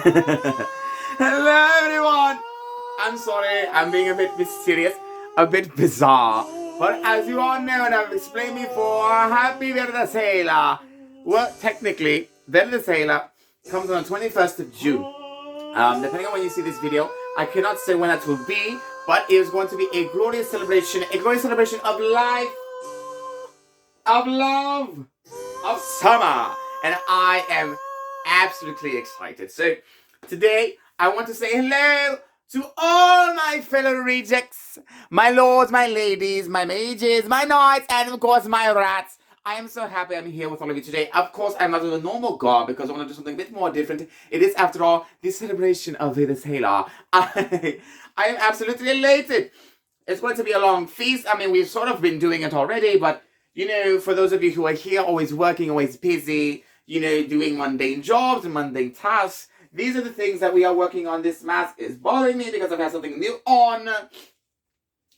Hello, everyone. I'm sorry, I'm being a bit mysterious, a bit bizarre. But as you all know, and I've explained before, Happy Verde Sailor. Well, technically, Verde Sailor comes on the 21st of June. Depending on when you see this video, I cannot say when that will be, but it is going to be a glorious celebration of life, of love, of summer, and I am absolutely excited. So today I want to say hello to all my fellow rejects, my lords, my ladies, my mages, my knights, and of course my rats. I am so happy I'm here with all of you today. Of course, I'm not in a normal garb because I want to do something a bit more different. It is, after all, the celebration of the Sailor. I am absolutely elated. It's going to be a long feast. I mean, we've sort of been doing it already, but you know, for those of you who are here, always working, always busy, you know, doing mundane jobs and mundane tasks, these are the things that we are working on. This mask is bothering me because I've had something new on.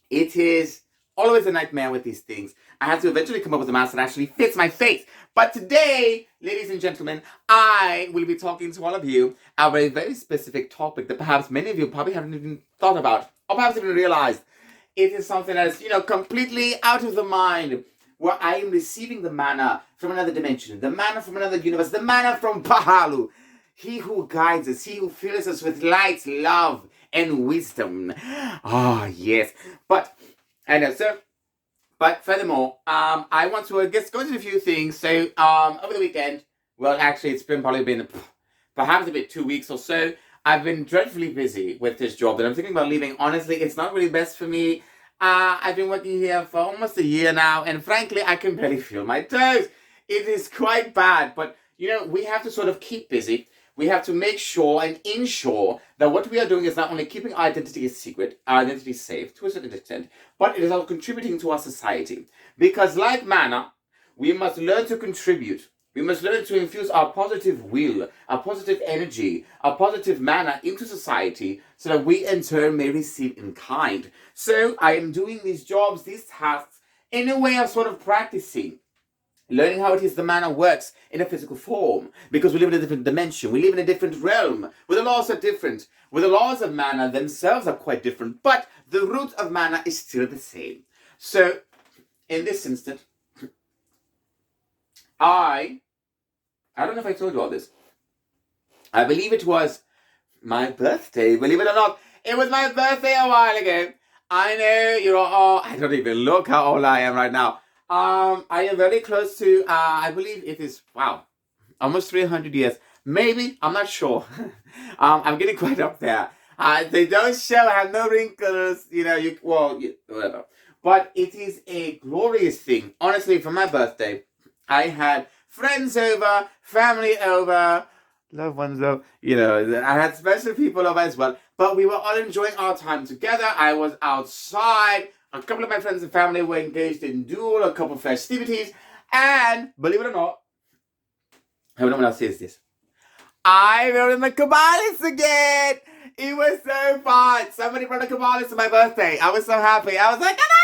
It is always a nightmare with these things. I have to eventually come up with a mask that actually fits my face. But today, ladies and gentlemen, I will be talking to all of you about a very specific topic that perhaps many of you probably haven't even thought about, or perhaps even realized. It is something that is, you know, completely out of the mind, where I am receiving the mana from another dimension, the mana from another universe, the mana from Pahalu. He who guides us, he who fills us with light, love, and wisdom. Ah, yes. But, I know, sir. But furthermore, I want to, go into a few things. So, over the weekend, well, actually, it's probably been perhaps a bit 2 weeks or so. I've been dreadfully busy with this job that I'm thinking about leaving. Honestly, it's not really best for me. I've been working here for almost a year now, and frankly, I can barely feel my toes. It is quite bad, but, you know, we have to sort of keep busy. We have to make sure and ensure that what we are doing is not only keeping our identity a secret, our identity safe to a certain extent, but it is also contributing to our society. Because like mana, we must learn to contribute. We must learn to infuse our positive will, our positive energy, our positive mana into society so that we in turn may receive in kind. So I am doing these jobs, these tasks, in a way of sort of practicing, learning how it is the mana works in a physical form, because we live in a different dimension, we live in a different realm, where the laws are different, where the laws of mana themselves are quite different, but the root of mana is still the same. So, in this instance, I don't know if I told you all this. I believe it was my birthday, believe it or not. It was my birthday a while ago. I know you're all, I don't even look how old I am right now. I am very close to, I believe it is, wow, almost 300 years. Maybe, I'm not sure. I'm getting quite up there. They don't show, I have no wrinkles, you know, whatever. But it is a glorious thing. Honestly, for my birthday, I had friends over, family over, loved ones over, you know, I had special people over as well. But we were all enjoying our time together. I was outside. A couple of my friends and family were engaged in duel, a couple of festivities, and believe it or not, I don't know when else says this, I were in the Cabalist again. It was so fun. Somebody brought a Cabalist to my birthday. I was so happy. I was like, come on!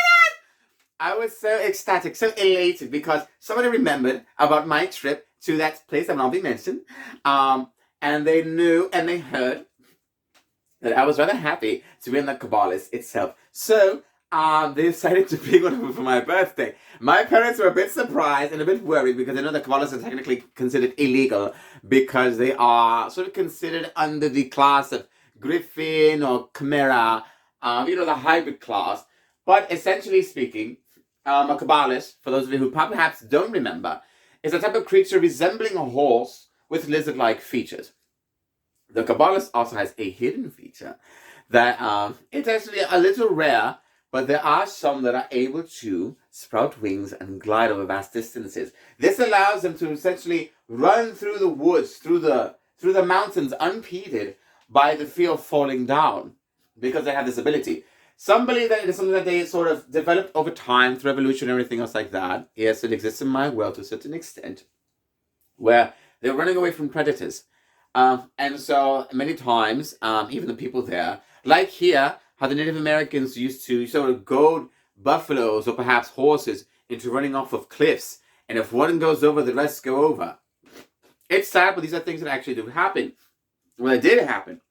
I was so ecstatic, so elated, because somebody remembered about my trip to that place that will not be mentioned, and they knew and they heard that I was rather happy to be in the Cabalist itself. So they decided to bring one over for my birthday. My parents were a bit surprised and a bit worried because they know the Caballists are technically considered illegal because they are sort of considered under the class of Griffin or Chimera, you know, the hybrid class. But essentially speaking, a Cabalist, for those of you who perhaps don't remember, is a type of creature resembling a horse with lizard-like features. The Cabalist also has a hidden feature that it's actually a little rare, but there are some that are able to sprout wings and glide over vast distances. This allows them to essentially run through the woods, through the mountains unimpeded by the fear of falling down, because they have this ability. Some believe that it is something that they sort of developed over time through evolution and everything else like that. Yes, it exists in my world to a certain extent, where they're running away from predators. And so many times, even the people there, like here, how the Native Americans used to sort of goad buffaloes or perhaps horses into running off of cliffs. And if one goes over, the rest go over. It's sad, but these are things that actually do happen. Well, it did happen.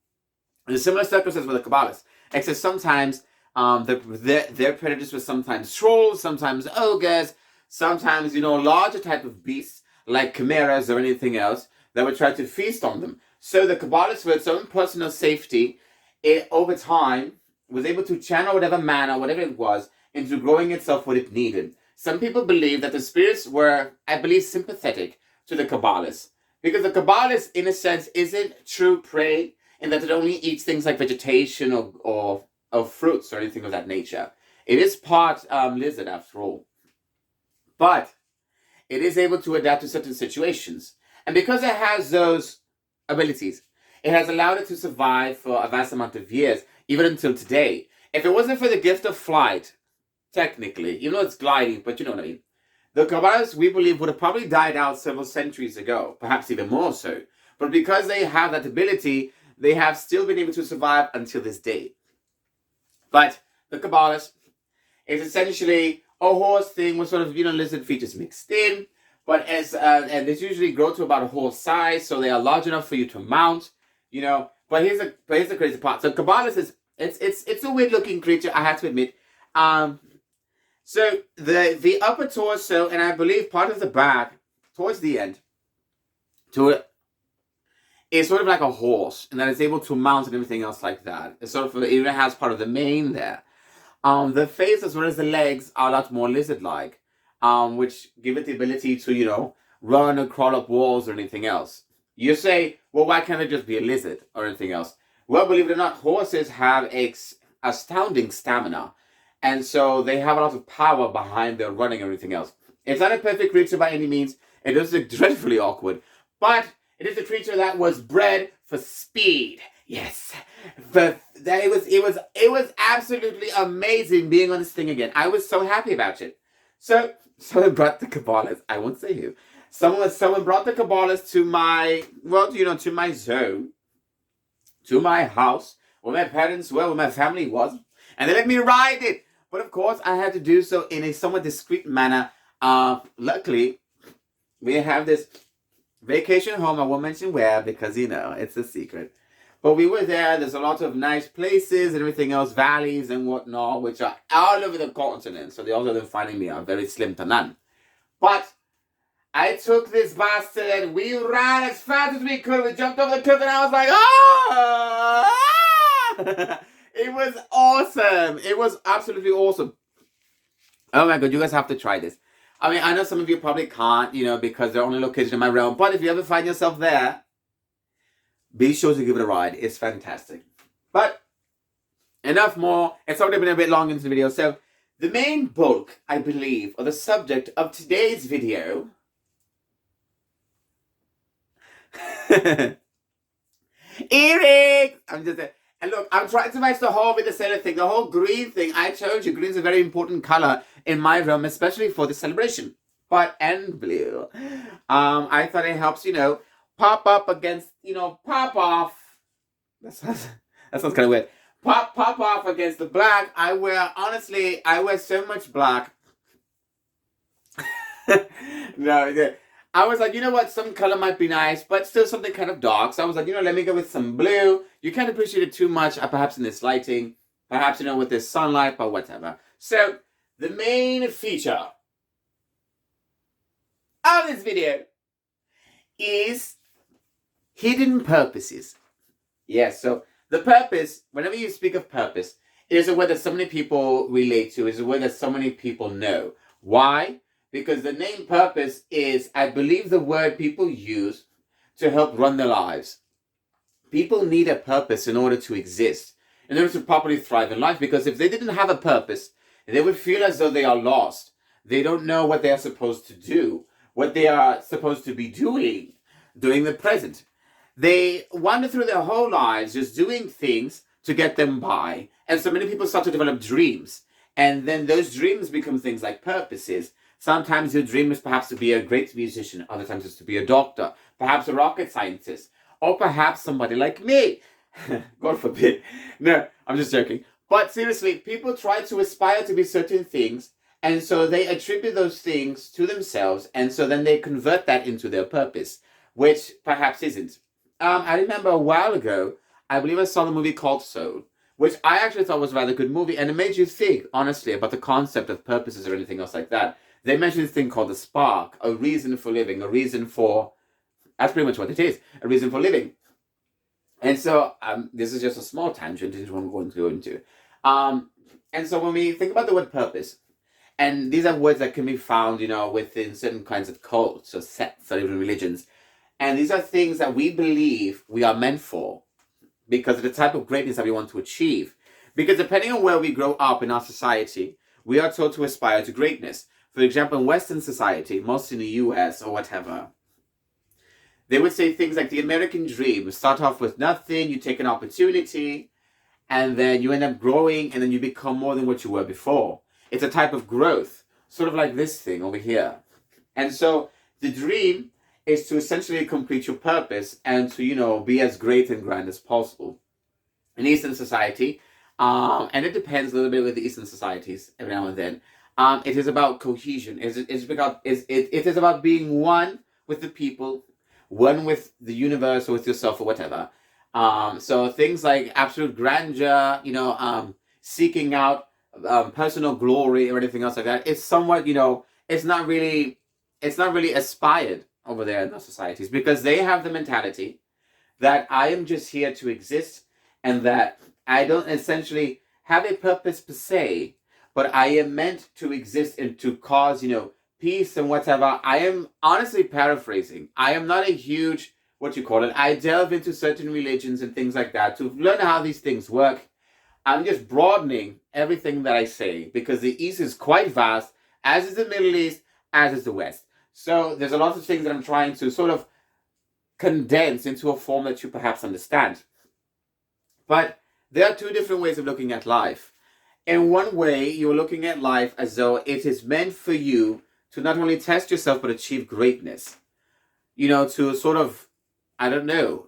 There's similar circumstances with the Kabbalists, except sometimes their predators were sometimes trolls, sometimes ogres, sometimes, larger type of beasts like chimeras or anything else that would try to feast on them. So the Kabbalists, for its own personal safety, it over time was able to channel whatever mana, whatever it was, into growing itself what it needed. Some people believe that the spirits were, I believe, sympathetic to the Kabbalists, because the Kabbalists, in a sense, isn't true prey in that it only eats things like vegetation or fruits or anything of that nature. It is part lizard after all. But it is able to adapt to certain situations. And because it has those abilities, it has allowed it to survive for a vast amount of years, even until today. If it wasn't for the gift of flight, technically, even though it's gliding, but you know what I mean, the Kabbalists, we believe, would have probably died out several centuries ago, perhaps even more so. But because they have that ability, they have still been able to survive until this day. But the Kabbalists is essentially a horse thing with sort of, lizard features mixed in. But and they usually grow to about a horse size, so they are large enough for you to mount, But here's the crazy part. So Kabbalist is, it's a weird looking creature, I have to admit. So the upper torso, and I believe part of the back, towards the end, is sort of like a horse, and that it's able to mount and everything else like that. It sort of even has part of the mane there. The face as well as the legs are a lot more lizard-like, which give it the ability to, run or crawl up walls or anything else. You say, well, why can't it just be a lizard or anything else? Well, believe it or not, horses have astounding stamina. And so they have a lot of power behind their running and everything else. It's not a perfect creature by any means. It does look dreadfully awkward. But it is a creature that was bred for speed. Yes. It was absolutely amazing being on this thing again. I was so happy about it. So someone brought the Kabbalists. I won't say who. Someone brought the Kabbalists to my, to my zone, to my house, where my parents were, where my family was, and they let me ride it. But of course, I had to do so in a somewhat discreet manner. Luckily, we have this vacation home. I won't mention where because, it's a secret. But we were there. There's a lot of nice places and everything else, valleys and whatnot, which are all over the continent. So the odds of them finding me are very slim to none. But I took this bastard and we ran as fast as we could. We jumped over the cliff and I was like, ah! It was awesome. It was absolutely awesome. Oh my God, you guys have to try this. I mean, I know some of you probably can't, because they're only located in my realm. But if you ever find yourself there, be sure to give it a ride. It's fantastic. But enough more. It's already been a bit long into the video. So the main bulk, I believe, or the subject of today's video Eric! And look, I'm trying to match the whole with the sailor thing, the whole green thing. I told you, green is a very important color in my realm, especially for this celebration. And blue. I thought it helps, pop up against, pop off. That sounds kind of weird. Pop off against the black. I wear so much black. No, I was like, you know what, some color might be nice, but still something kind of dark. So I was like, let me go with some blue. You can't appreciate it too much, perhaps in this lighting, perhaps, with this sunlight, but whatever. So the main feature of this video is hidden purposes. Yes, so the purpose, whenever you speak of purpose, it is a word that so many people relate to, is a word that so many people know. Why? Because the name purpose is, I believe, the word people use to help run their lives. People need a purpose in order to exist, in order to properly thrive in life, because if they didn't have a purpose, they would feel as though they are lost. They don't know what they are supposed to do, what they are supposed to be doing the present. They wander through their whole lives just doing things to get them by. And so many people start to develop dreams. And then those dreams become things like purposes. Sometimes your dream is perhaps to be a great musician. Other times it's to be a doctor, perhaps a rocket scientist, or perhaps somebody like me. God forbid. No, I'm just joking. But seriously, people try to aspire to be certain things, and so they attribute those things to themselves, and so then they convert that into their purpose, which perhaps isn't. I remember a while ago, I believe I saw the movie called Soul, which I actually thought was a rather good movie, and it made you think, honestly, about the concept of purposes or anything else like that. They mentioned this thing called the spark, a reason for living, a reason for, that's pretty much what it is, a reason for living. And so, this is just a small tangent, this is what I'm going to go into. And so when we think about the word purpose, and these are words that can be found, within certain kinds of cults or sects or even religions. And these are things that we believe we are meant for because of the type of greatness that we want to achieve. Because depending on where we grow up in our society, we are told to aspire to greatness. For example, in Western society, mostly in the US or whatever, they would say things like the American dream. Start off with nothing, you take an opportunity, and then you end up growing, and then you become more than what you were before. It's a type of growth, sort of like this thing over here. And so the dream is to essentially complete your purpose and to, be as great and grand as possible. In Eastern society, and it depends a little bit with the Eastern societies every now and then, it is about cohesion. It is about being one with the people, one with the universe or with yourself or whatever. So things like absolute grandeur, seeking out personal glory or anything else like that, it's somewhat, it's not really aspired over there in those societies because they have the mentality that I am just here to exist and that I don't essentially have a purpose per se, but I am meant to exist and to cause, peace and whatever. I am honestly paraphrasing. I am not a huge, I delve into certain religions and things like that to learn how these things work. I'm just broadening everything that I say because the East is quite vast, as is the Middle East, as is the West. So there's a lot of things that I'm trying to sort of condense into a form that you perhaps understand. But there are two different ways of looking at life. In one way, you're looking at life as though it is meant for you to not only test yourself but achieve greatness. To sort of,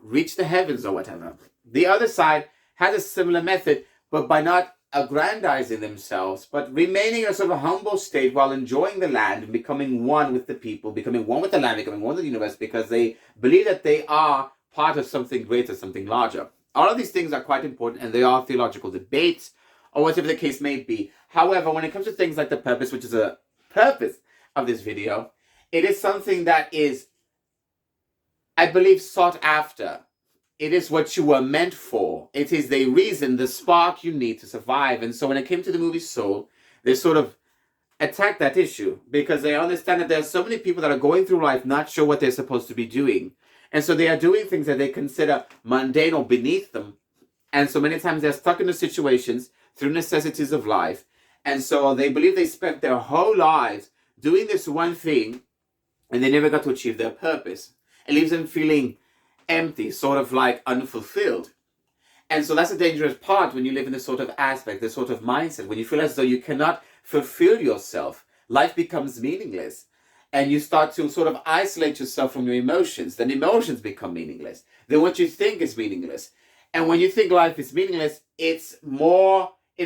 reach the heavens or whatever. The other side has a similar method, but by not aggrandizing themselves, but remaining in a sort of humble state while enjoying the land and becoming one with the people, becoming one with the land, becoming one with the universe, because they believe that they are part of something greater, something larger. All of these things are quite important, and they are theological debates, or whatever the case may be. However, when it comes to things like the purpose, which is a purpose of this video, it is something that is, I believe, sought after. It is what you were meant for. It is the reason, the spark you need to survive. And so when it came to the movie Soul, they sort of attacked that issue because they understand that there are so many people that are going through life not sure what they're supposed to be doing. And so they are doing things that they consider mundane or beneath them. And so many times they're stuck in the situations through necessities of life. And so they believe they spent their whole lives doing this one thing and they never got to achieve their purpose. It leaves them feeling empty, sort of like unfulfilled. And so that's a dangerous part when you live in this sort of aspect, this sort of mindset, when you feel as though you cannot fulfill yourself. Life becomes meaningless. And you start to sort of isolate yourself from your emotions. Then emotions become meaningless. Then what you think is meaningless. And when you think life is meaningless, it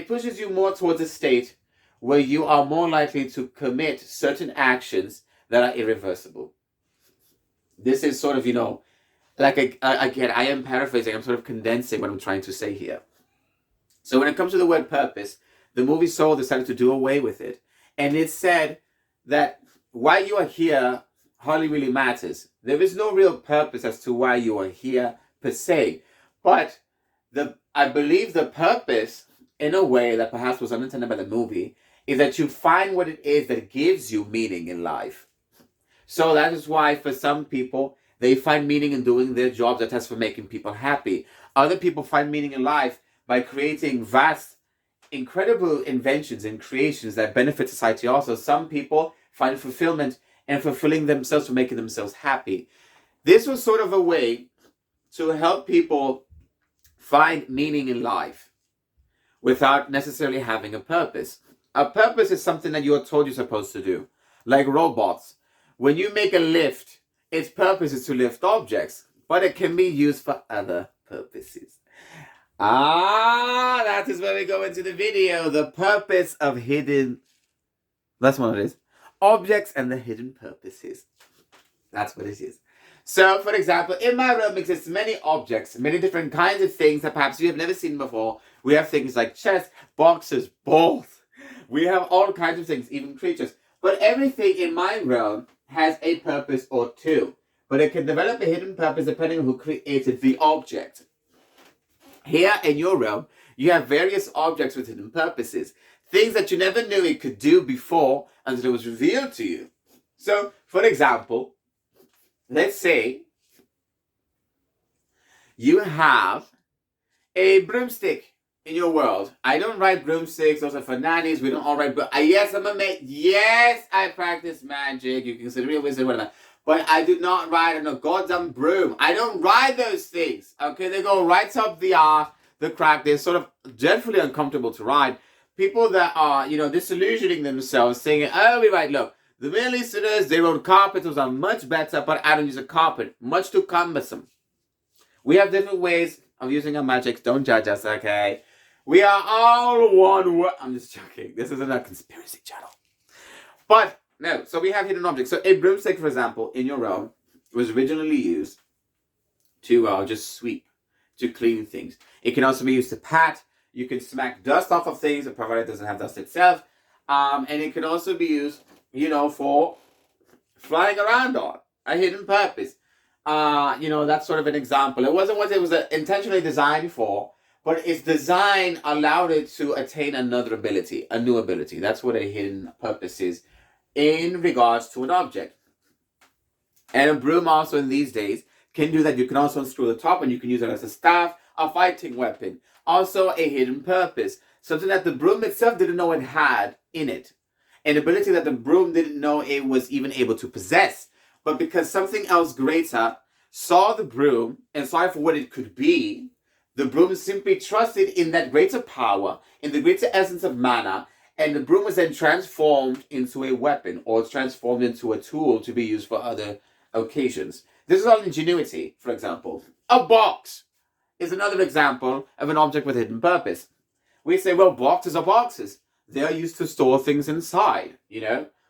pushes you more towards a state where you are more likely to commit certain actions that are irreversible. This is sort of, again, I am paraphrasing, I'm sort of condensing what I'm trying to say here. So when it comes to the word purpose, the movie Soul decided to do away with it. And it said that why you are here hardly really matters. There is no real purpose as to why you are here per se. But I believe the purpose, in a way that perhaps was unintended by the movie, is that you find what it is that gives you meaning in life. So that is why for some people, they find meaning in doing their jobs that has for making people happy. Other people find meaning in life by creating vast, incredible inventions and creations that benefit society also. Some people find fulfillment in fulfilling themselves for making themselves happy. This was sort of a way to help people find meaning in life without necessarily having a purpose. A purpose is something that you are told you're supposed to do. Like robots. When you make a lift, its purpose is to lift objects, but it can be used for other purposes. That is where we go into the video. The purpose of hidden... That's what it is. Objects and the hidden purposes. That's what it is. So, for example, in my room exists many objects, many different kinds of things that perhaps you have never seen before. We have things like chests, boxes, balls. We have all kinds of things, even creatures. But everything in my realm has a purpose or two. But it can develop a hidden purpose depending on who created the object. Here in your realm, you have various objects with hidden purposes. Things that you never knew it could do before until it was revealed to you. So, for example, let's say you have a broomstick in your world. I don't ride broomsticks. Those are for nannies. We don't all ride yes, I'm a mate. Yes, I practice magic. You can consider me a wizard, whatever. But I do not ride on a goddamn broom. I don't ride those things. Okay, they go right up the crack. They're sort of dreadfully uncomfortable to ride. People that are, disillusioning themselves, saying, oh, we ride, look, the Middle Easterners, they rode carpets, those are much better, but I don't use a carpet. Much too cumbersome. We have different ways of using our magics. Don't judge us, okay? We are all one. I'm just joking. This isn't a conspiracy channel. But, no, so we have hidden objects. So a broomstick, for example, in your realm, was originally used to just sweep, to clean things. It can also be used to pat. You can smack dust off of things, provided it doesn't have dust itself. And it can also be used, for flying around on. A hidden purpose. That's sort of an example. It wasn't what it was intentionally designed for, but its design allowed it to attain another ability, a new ability. That's what a hidden purpose is in regards to an object. And a broom also in these days can do that. You can also unscrew the top and you can use it as a staff, a fighting weapon. Also a hidden purpose. Something that the broom itself didn't know it had in it. An ability that the broom didn't know it was even able to possess. But because something else greater saw the broom and saw it for what it could be, the broom simply trusted in that greater power, in the greater essence of mana, and the broom was then transformed into a weapon or transformed into a tool to be used for other occasions. This is all ingenuity, for example. A box is another example of an object with hidden purpose. We say, well, boxes are boxes. They are used to store things inside,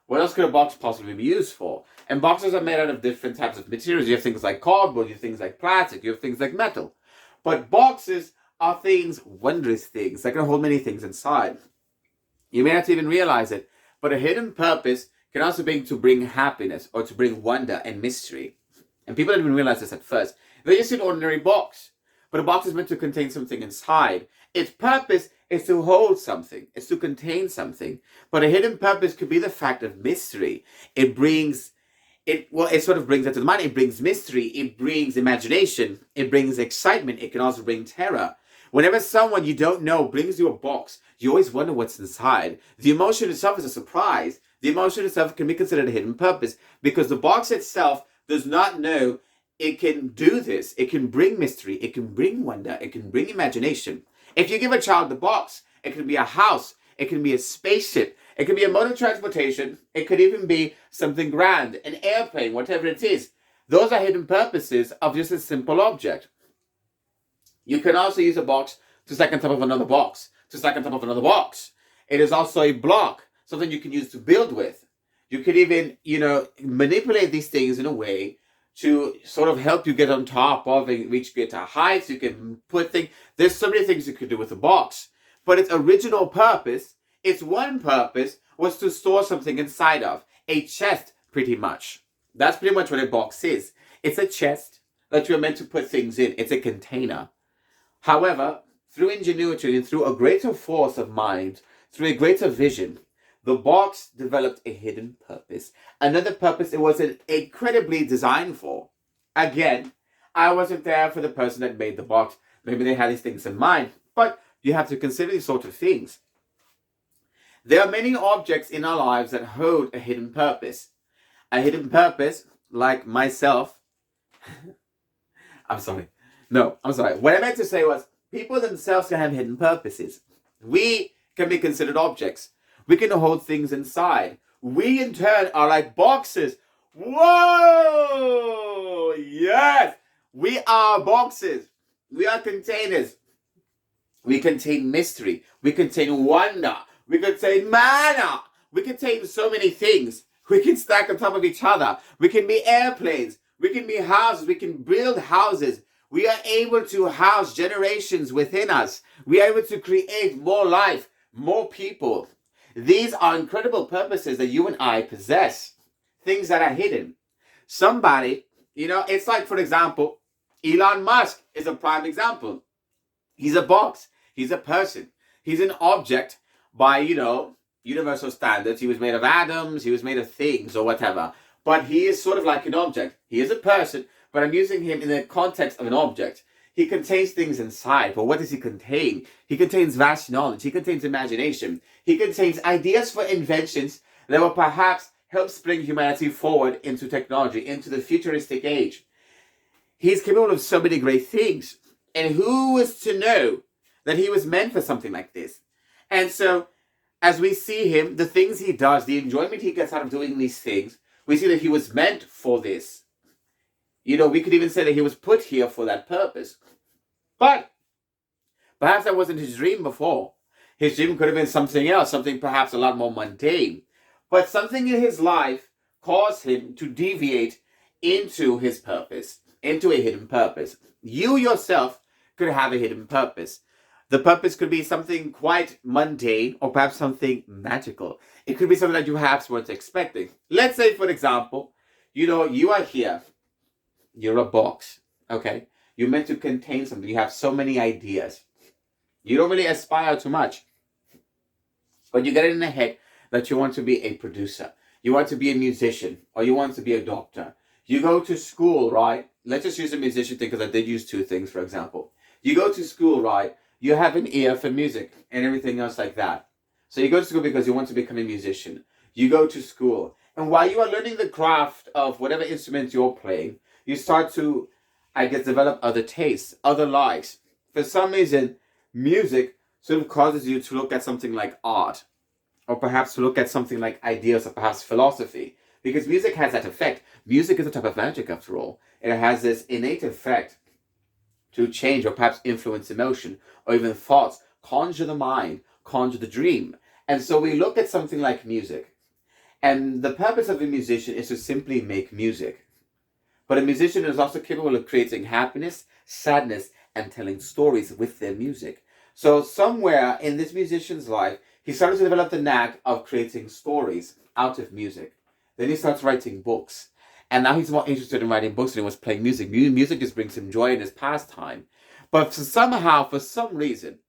What else could a box possibly be used for? And boxes are made out of different types of materials. You have things like cardboard, you have things like plastic, you have things like metal. But boxes are things, wondrous things, that can hold many things inside. You may not even realize it, but a hidden purpose can also be to bring happiness or to bring wonder and mystery. And people don't even realize this at first. They just see an ordinary box. But a box is meant to contain something inside. Its purpose is to hold something. It's to contain something. But a hidden purpose could be the fact of mystery. It sort of brings that to the mind. It brings mystery. It brings imagination. It brings excitement. It can also bring terror. Whenever someone you don't know brings you a box, you always wonder what's inside. The emotion itself is a surprise. The emotion itself can be considered a hidden purpose because the box itself does not know it can do this. It can bring mystery. It can bring wonder. It can bring imagination. If you give a child the box, it can be a house. It can be a spaceship. It can be a mode of transportation. It could even be something grand, an airplane, whatever it is. Those are hidden purposes of just a simple object. You can also use a box to stack on top of another box, to stack on top of another box. It is also a block, something you can use to build with. You could even, manipulate these things in a way to sort of help you get on top of and reach greater heights. You can put things. There's so many things you could do with a box. But its original purpose, its one purpose, was to store something inside of. A chest, pretty much. That's pretty much what a box is. It's a chest that you're meant to put things in. It's a container. However, through ingenuity and through a greater force of mind, through a greater vision, the box developed a hidden purpose. Another purpose it wasn't incredibly designed for. Again, I wasn't there for the person that made the box. Maybe they had these things in mind. But you have to consider these sort of things. There are many objects in our lives that hold a hidden purpose. A hidden purpose, like myself. I'm sorry. What I meant to say was, people themselves can have hidden purposes. We can be considered objects. We can hold things inside. We, in turn, are like boxes. Whoa! Yes! We are boxes. We are containers. We contain mystery. We contain wonder. We contain mana. We contain so many things. We can stack on top of each other. We can be airplanes. We can be houses. We can build houses. We are able to house generations within us. We are able to create more life, more people. These are incredible purposes that you and I possess. Things that are hidden. Somebody, it's like, for example, Elon Musk is a prime example. He's a box. He's a person. He's an object by, universal standards. He was made of atoms. He was made of things or whatever. But he is sort of like an object. He is a person, but I'm using him in the context of an object. He contains things inside, but what does he contain? He contains vast knowledge. He contains imagination. He contains ideas for inventions that will perhaps help spring humanity forward into technology, into the futuristic age. He's capable of so many great things. And who was to know that he was meant for something like this? And so, as we see him, the things he does, the enjoyment he gets out of doing these things, we see that he was meant for this. We could even say that he was put here for that purpose. But perhaps that wasn't his dream before. His dream could have been something else, something perhaps a lot more mundane. But something in his life caused him to deviate into his purpose, into a hidden purpose. You yourself could have a hidden purpose. The purpose could be something quite mundane or perhaps something magical. It could be something that you perhaps weren't expecting. Let's say, for example, you are here. You're a box, okay? You're meant to contain something. You have so many ideas. You don't really aspire to much. But you get it in the head that you want to be a producer. You want to be a musician, or you want to be a doctor. You go to school, right? Let's just use a musician thing, because I did use two things, for example. You go to school, right? You have an ear for music and everything else like that. So you go to school because you want to become a musician. You go to school. And while you are learning the craft of whatever instrument you're playing, you start to, develop other tastes, other likes. For some reason, music sort of causes you to look at something like art, or perhaps to look at something like ideas, or perhaps philosophy. Because music has that effect. Music is a type of magic, after all. It has this innate effect to change or perhaps influence emotion, or even thoughts, conjure the mind, conjure the dream. And so we look at something like music. And the purpose of a musician is to simply make music. But a musician is also capable of creating happiness, sadness, and telling stories with their music. So somewhere in this musician's life, he started to develop the knack of creating stories out of music. Then he starts writing books. And now he's more interested in writing books than he was playing music. Music just brings him joy in his pastime. But somehow, for some reason,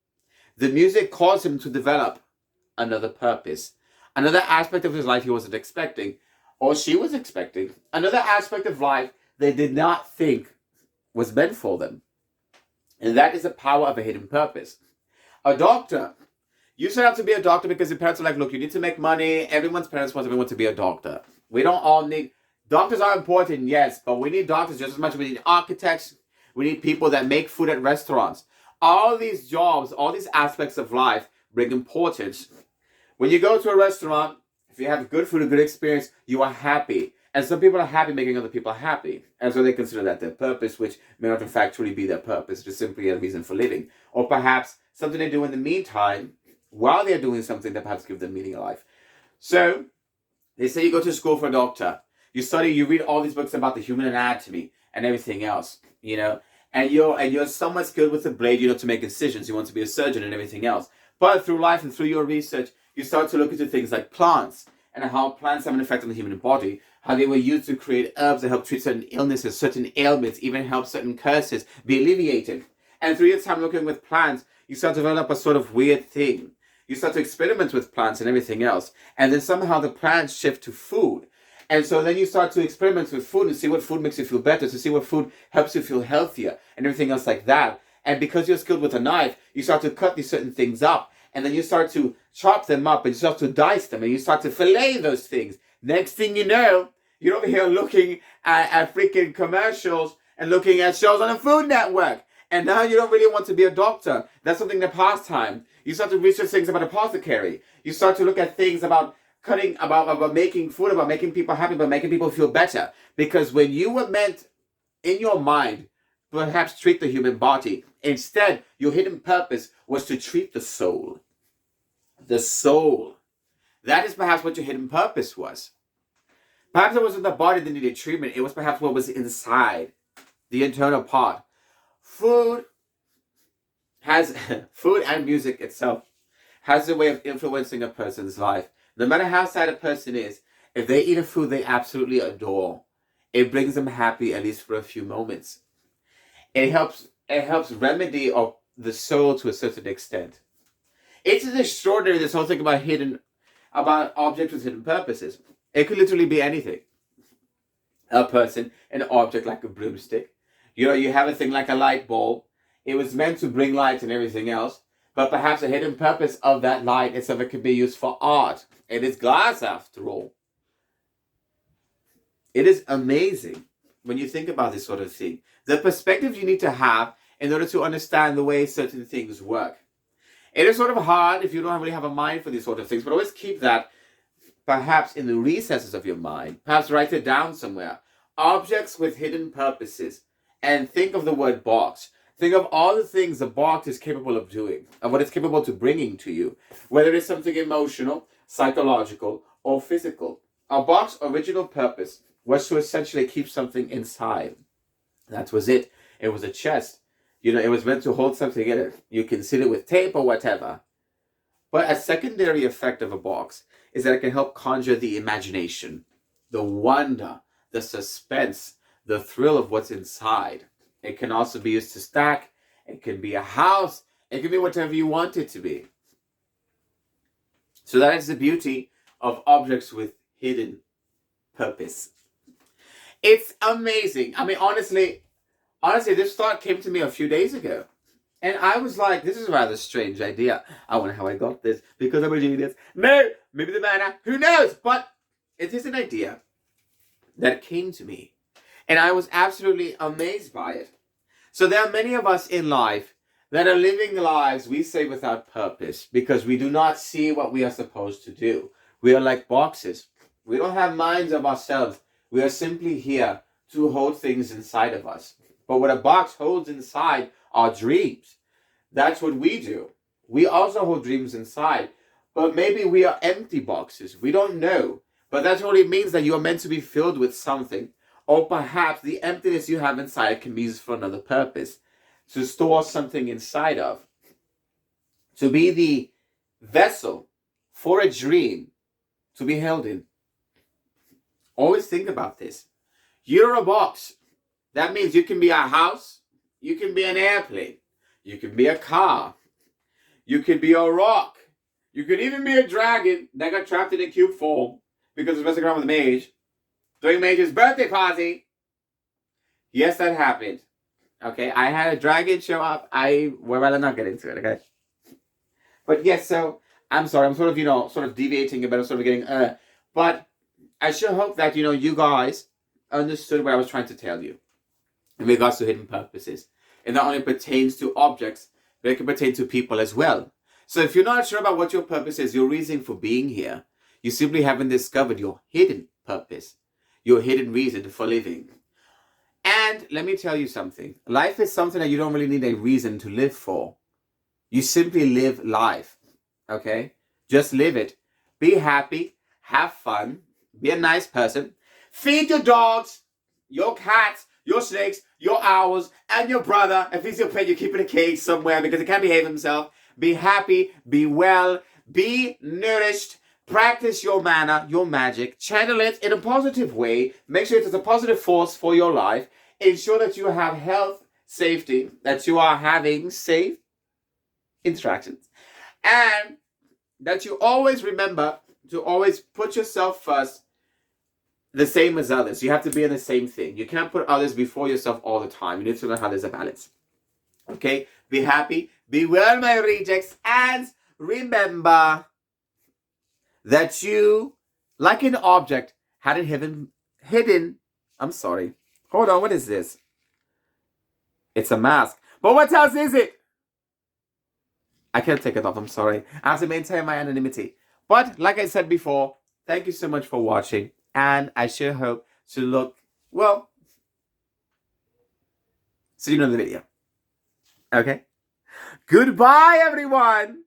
the music caused him to develop another purpose. Another aspect of his life he wasn't expecting, or she was expecting. Another aspect of life they did not think was meant for them. And that is the power of a hidden purpose. A doctor. You set out to be a doctor because your parents are like, look, you need to make money. Everyone's parents want to be a doctor. We don't all need... Doctors are important, yes, but we need doctors just as much as we need architects. We need people that make food at restaurants. All these jobs, all these aspects of life bring importance. When you go to a restaurant, if you have good food, a good experience, you are happy. And some people are happy making other people happy. And so they consider that their purpose, which may not in fact truly be their purpose, just simply a reason for living. Or perhaps something they do in the meantime, while they're doing something that perhaps gives them meaning in life. So, they say you go to school for a doctor. You study, you read all these books about the human anatomy and everything else, and you're somewhat skilled with the blade, to make incisions. You want to be a surgeon and everything else. But through life and through your research, you start to look into things like plants and how plants have an effect on the human body, how they were used to create herbs that help treat certain illnesses, certain ailments, even help certain curses be alleviated. And through your time looking with plants, you start to develop a sort of weird thing. You start to experiment with plants and everything else. And then somehow the plants shift to food. And so then you start to experiment with food and see what food makes you feel better, to see what food helps you feel healthier and everything else like that. And because you're skilled with a knife, you start to cut these certain things up. And then you start to chop them up and you start to dice them and you start to fillet those things. Next thing you know, you're over here looking at freaking commercials and looking at shows on the Food Network. And now you don't really want to be a doctor. That's something in the pastime. You start to research things about apothecary. You start to look at things about cutting, about making food, about making people happy, about making people feel better. Because when you were meant in your mind, perhaps treat the human body, instead, your hidden purpose was to treat the soul. The soul. That is perhaps what your hidden purpose was. Perhaps it wasn't the body that needed treatment. It was perhaps what was inside, the internal part. Food and music itself has a way of influencing a person's life. No matter how sad a person is, if they eat a food they absolutely adore, it brings them happy, at least for a few moments. It helps remedy of the soul to a certain extent. It's extraordinary, this whole thing about objects with hidden purposes. It could literally be anything. A person, an object like a broomstick. You have a thing like a light bulb. It was meant to bring light and everything else, but perhaps a hidden purpose of that light is something that could be used for art. It is glass, after all. It is amazing when you think about this sort of thing. The perspective you need to have in order to understand the way certain things work. It is sort of hard if you don't really have a mind for these sort of things, but always keep that perhaps in the recesses of your mind. Perhaps write it down somewhere. Objects with hidden purposes. And think of the word box. Think of all the things the box is capable of doing, and what it's capable to bringing to you, whether it's something emotional, psychological, or physical. A box's original purpose was to essentially keep something inside. That was it. It was a chest. It was meant to hold something in it. You can seal it with tape or whatever. But a secondary effect of a box is that it can help conjure the imagination, the wonder, the suspense, the thrill of what's inside. It can also be used to stack. It can be a house. It can be whatever you want it to be. So that is the beauty of objects with hidden purpose. It's amazing. I mean, honestly, this thought came to me a few days ago. And I was like, this is a rather strange idea. I wonder how I got this, because I'm a genius. No, maybe the manner, who knows? But it is an idea that came to me. And I was absolutely amazed by it. So there are many of us in life that are living lives, we say, without purpose, because we do not see what we are supposed to do. We are like boxes. We don't have minds of ourselves. We are simply here to hold things inside of us. But what a box holds inside are dreams. That's what we do. We also hold dreams inside. But maybe we are empty boxes. We don't know. But that only means that you are meant to be filled with something. Or perhaps the emptiness you have inside can be used for another purpose. To store something inside of. To be the vessel for a dream to be held in. Always think about this. You're a box. That means you can be a house. You can be an airplane. You can be a car. You can be a rock. You could even be a dragon that got trapped in a cube form because it's messing around with a mage. During Mage's birthday party. Yes, that happened. Okay, I had a dragon show up. I would rather not get into it, okay? But yes, so, I'm sorry. I'm sort of deviating a bit. I'm sort of getting, but I sure hope that, you guys understood what I was trying to tell you in regards to hidden purposes. It not only pertains to objects, but it can pertain to people as well. So if you're not sure about what your purpose is, your reason for being here, you simply haven't discovered your hidden purpose. Your hidden reason for living. And let me tell you something. Life is something that you don't really need a reason to live for. You simply live life. Okay? Just live it. Be happy. Have fun. Be a nice person. Feed your dogs, your cats, your snakes, your owls, and your brother. If he's your pet, you keep in a cage somewhere because he can't behave himself. Be happy. Be well. Be nourished. Practice your manner, your magic, channel it in a positive way, make sure it is a positive force for your life, ensure that you have health, safety, that you are having safe interactions, and that you always remember to always put yourself first, the same as others. You have to be in the same thing. You can't put others before yourself all the time. You need to know how there's a balance. Okay? Be happy, be well, my rejects, and remember that you, like an object, had it hidden. I'm sorry. Hold on, what is this? It's a mask. But what else is it? I can't take it off, I'm sorry. I have to maintain my anonymity. But, like I said before, thank you so much for watching. And I sure hope to look, well, see you in the video. Okay? Goodbye, everyone!